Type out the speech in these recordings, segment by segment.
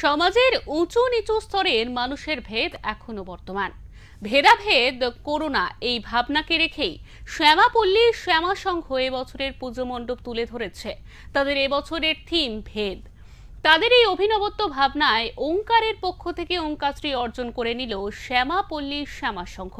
সমাজের উঁচু নিচু স্তরের মানুষের ভেদ এখনো বর্তমান। ভেদাভেদ করোনা এই ভাবনাকে রেখেই শ্যামাপল্লী শ্যামা সংঘ এবছরের পুজো মণ্ডপ তুলে ধরেছে তাদের এবছরের থিম ভেদ। তাদের এই অভিনবত্ব ভাবনায় ওঙ্কারের পক্ষ থেকে ওঙ্কারশ্রী অর্জন করে নিল শ্যামাপল্লী শ্যামা সংঘ।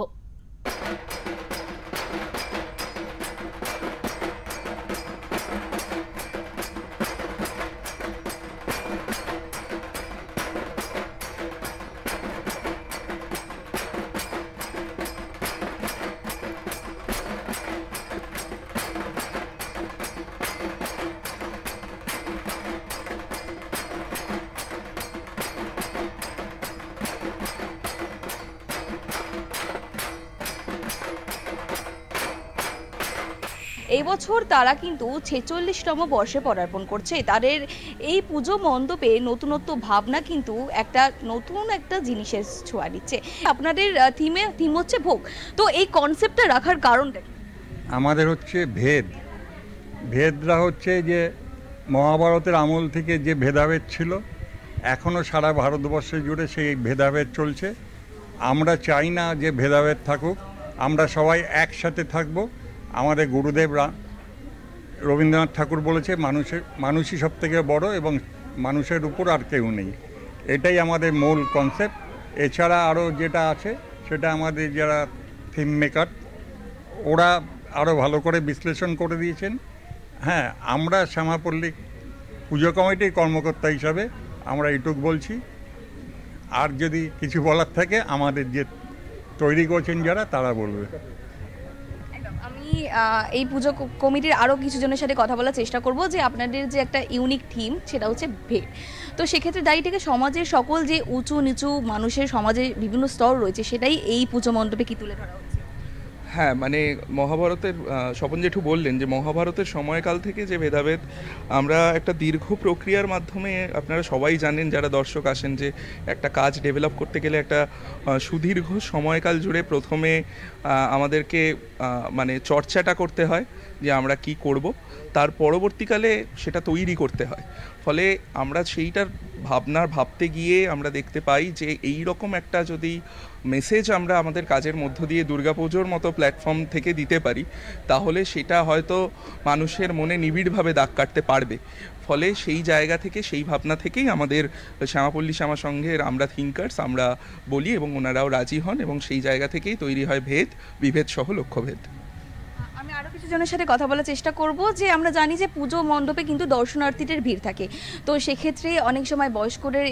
এই বছর তারা কিন্তু ৪৬তম বর্ষে পদার্পণ করছে। তাদের এই পুজো মণ্ডপে নতুনত্ব ভাবনা কিন্তু নতুন একটা জিনিসের ছোঁয়া দিচ্ছে। আপনাদের থিম হচ্ছে ভোগ, তো এই কনসেপ্টটা রাখার কারণটা আমাদের হচ্ছে ভেদরা হচ্ছে যে মহাভারতের আমল থেকে যে ভেদাভেদ ছিল এখনও সারা ভারতবর্ষে জুড়ে সেই ভেদাভেদ চলছে। আমরা চাই না যে ভেদাভেদ থাকুক, আমরা সবাই একসাথে থাকব। আমাদের গুরুদেবরা রবীন্দ্রনাথ ঠাকুর বলেছে মানুষই সব থেকে বড় এবং মানুষের উপর আর কেউ নেই। এটাই আমাদের মূল কনসেপ্ট। এছাড়া আরও যেটা আছে সেটা আমাদের যারা থিম মেকার ওরা আরও ভালো করে বিশ্লেষণ করে দিয়েছেন। হ্যাঁ, আমরা শ্যামাপল্লী পুজো কমিটির কর্মকর্তা হিসাবে আমরা এইটুক বলছি। আর যদি কিছু বলার থাকে আমাদের যে তৈরি করছেন যারা তারা বলবে। আমি এই পুজো কমিটির আরও কিছু জনের সাথে কথা বলার চেষ্টা করব যে আপনাদের যে একটা ইউনিক থিম সেটা হচ্ছে ভেদ। তো সেক্ষেত্রে দাঁড়িয়ে থেকে সমাজের সকল যে উঁচু নিচু মানুষের সমাজে বিভিন্ন স্তর রয়েছে সেটাই এই পুজো মণ্ডপে কি তুলে ধরা হচ্ছে? হ্যাঁ, মানে মহাভারতের স্বপন জেঠু বললেন যে মহাভারতের সময়কাল থেকে যে ভেদাভেদ আমরা একটা দীর্ঘ প্রক্রিয়ার মাধ্যমে, আপনারা সবাই জানেন যারা দর্শক আসেন, যে একটা কাজ ডেভেলপ করতে গেলে একটা সুদীর্ঘ সময়কাল জুড়ে প্রথমে আমাদেরকে মানে চর্চাটা করতে হয় যে আমরা কি করব, তার পরবর্তীকালে সেটা তৈরি করতে হয়। ফলে আমরা সেইটার ভাবতে গিয়ে আমরা দেখতে পাই যে এই রকম একটা যদি মেসেজ আমরা আমাদের কাজের মধ্য দিয়ে দুর্গাপুজোর মতো প্ল্যাটফর্ম থেকে দিতে পারি তাহলে সেটা হয়তো মানুষের মনে নিবিড়ভাবে দাগ কাটতে পারবে। ফলে সেই জায়গা থেকে, সেই ভাবনা থেকেই আমাদের শ্যামাপল্লী শ্যামা সংঘের আমরা থিঙ্কার্স আমরা বলি এবং ওনারাও রাজি হন এবং সেই জায়গা থেকেই তৈরি হয় ভেদ, বিভেদ সহ লক্ষ্যভেদ। আমি আরও কিছু জনের সাথে কথা বলার চেষ্টা করব যে আমরা জানি যে পুজো মণ্ডপে কিন্তু দর্শনার্থীদের ভিড় থাকে, তো সেক্ষেত্রে অনেক সময় বয়স্কদের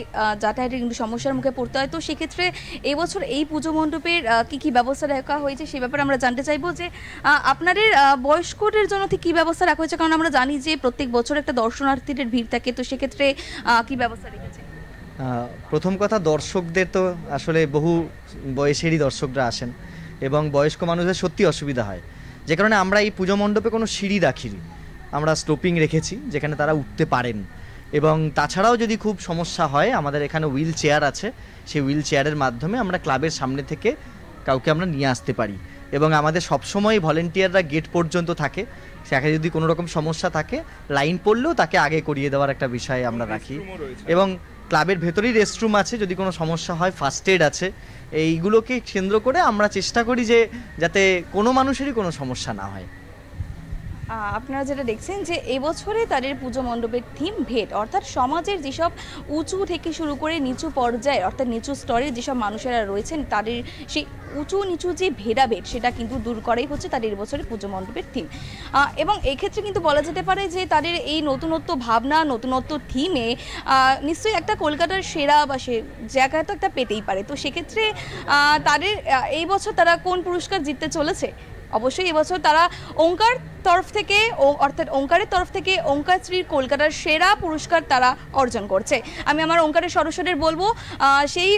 যাতায়াতের কিন্তু সমস্যার মুখে পড়তে হয়। তো সেক্ষেত্রে এবছর এই পুজো মণ্ডপের কী ব্যবস্থা রাখা হয়েছে সে ব্যাপারে আমরা জানতে চাইবো যে আপনাদের বয়স্কদের জন্য ঠিক কী ব্যবস্থা রাখা হয়েছে, কারণ আমরা জানি যে প্রত্যেক বছর একটা দর্শনার্থীদের ভিড় থাকে, তো সেক্ষেত্রে কী ব্যবস্থা রেখেছে? প্রথম কথা, দর্শকদের তো আসলে বহু বয়সেরই দর্শকরা আসেন এবং বয়স্ক মানুষদের সত্যি অসুবিধা হয়, যে কারণে আমরা এই পুজো মণ্ডপে কোনো সিঁড়ি রাখিনি, আমরা স্টোপিং রেখেছি যেখানে তারা উঠতে পারেন। এবং তাছাড়াও যদি খুব সমস্যা হয় আমাদের এখানে হুইল চেয়ার আছে, সেই হুইল চেয়ারের মাধ্যমে আমরা ক্লাবের সামনে থেকে কাউকে আমরা নিয়ে আসতে পারি এবং আমাদের সবসময় ভলেন্টিয়াররা গেট পর্যন্ত থাকে। সেখানে যদি কোনো রকম সমস্যা থাকে লাইন পড়লেও তাকে আগে করিয়ে দেওয়ার একটা বিষয় আমরা রাখি এবং ক্লাবের ভেতরেই রেস্টরুম আছে, যদি কোনো সমস্যা হয় ফার্স্ট এড আছে। এইগুলোকে কেন্দ্র করে আমরা চেষ্টা করি যে যাতে কোনো মানুষেরই কোনো সমস্যা না হয়। আপনারা যেটা দেখছেন যে এবছরে তাদের পুজো মণ্ডপের থিম ভেদ, অর্থাৎ সমাজের যেসব উঁচু থেকে শুরু করে নিচু পর্যায়ে অর্থাৎ নিচু স্তরে যেসব মানুষেরা রয়েছেন তাদের সেই উঁচু নিচু যে ভেদাভেদ সেটা কিন্তু দূর করাই হচ্ছে তাদের এবছরের পুজো মণ্ডপের থিম। এবং এক্ষেত্রে কিন্তু বলা যেতে পারে যে তাদের এই নতুনত্ব ভাবনা, নতুনত্ব থিমে নিশ্চয়ই একটা কলকাতার সেরা বা সে জায়গায় তো একটা পেতেই পারে। তো সেক্ষেত্রে তাদের এই বছর তারা কোন পুরস্কার জিততে চলেছে? অবশ্যই এবছর তারা ওঙ্কারের তরফ থেকে ওঙ্কারশ্রীর কলকাতার সেরা পুরস্কার তারা অর্জন করছে। আমি আমার ওঙ্কারের সদস্যদের বলবো সেই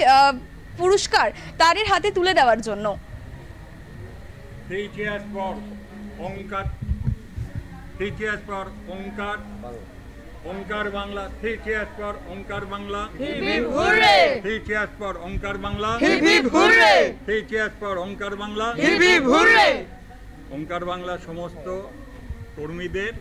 পুরস্কার তাদের হাতে তুলে দেওয়ার জন্য। ওঙ্কার Bangla, 3 cheers for Onkar Bangla, 3 cheers for Onkar Bangla, 3 cheers for ওঙ্কার বাংলা। ওঙ্কার বাংলা সমস্ত কর্মীদের